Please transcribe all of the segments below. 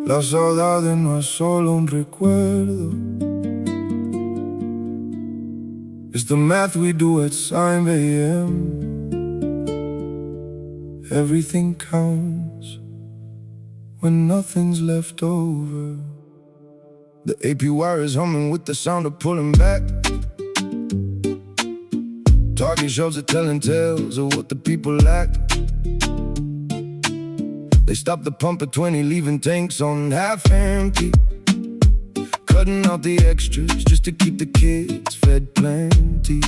La saudade no es solo un recuerdo, it's the math we do at 5 a.m. Everything counts when nothing's left over. The AP wire is humming with the sound of pulling back. Target shelves are telling tales of what the people lack. They stopped the pump at 20, leaving tanks on half empty, cutting out the extras just to keep the kids fed plenty.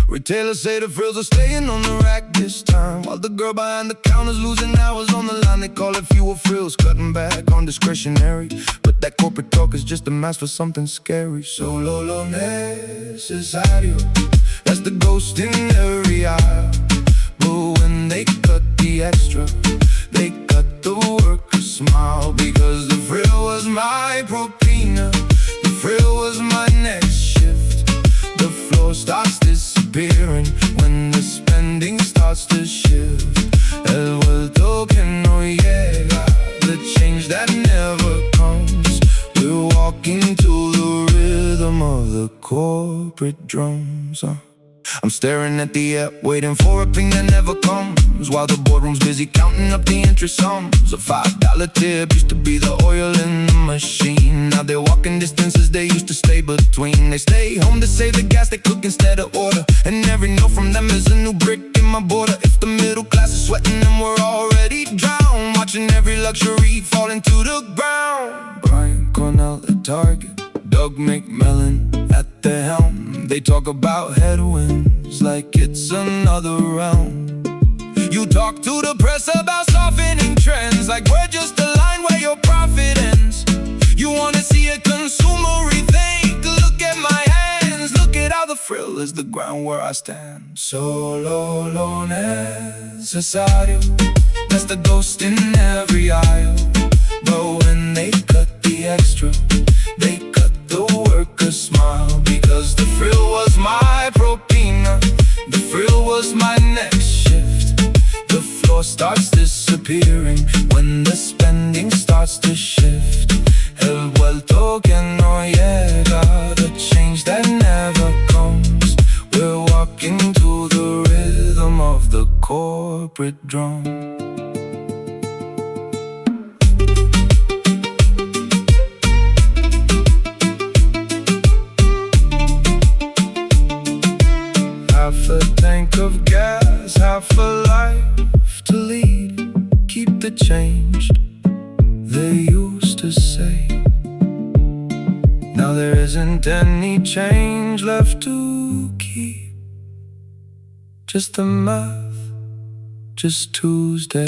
Retailers say the frills are staying on the rack this time, while the girl behind the counter's losing hours on the line. They call it fewer frills, cutting back on discretionary, but that corporate talk is just a mask for something scary. Solo lo necesario, that's the ghost in every aisle. But when they cut the extra, they cut the workers' smile, because the frill was my propina, the frill was my next shift. The floor starts disappearing when the spending starts to shift. El vuelto que no llega, the change that never comes. We're walking to the rhythm of the corporate drums. I'm staring at the app, waiting for a ping that never comes, while the boardroom's busy counting up the interest sums. A $5 tip used to be the oil in the machine. Now they're walking distances they used to stay between. They stay home to save the gas, they cook instead of order, and every note from them is a new brick in my border. If the middle class is sweating, then we're already drowned, watching every luxury fall into the ground. Brian Cornell at Target, Doug McMillan at the helm. They talk about headwinds like it's another realm. You talk to the press about softening trends like we're just a line where your profit ends. You wanna see a consumer rethink? Look at my hands, look at how the frill is the ground where I stand. Solo lo necesario, that's the ghost in every aisle. But when they cut the extra, they cut the workers' smile, because the frill was my propina, the frill was my next shift. The floor starts disappearing when the spending starts to shift. El vuelto que no llega, the change that never comes. We're walking to the rhythm of the corporate drum. Half a tank of gas, half a life to lead. Keep the change, they used to say. Now there isn't any change left to keep, just the math, just Tuesday.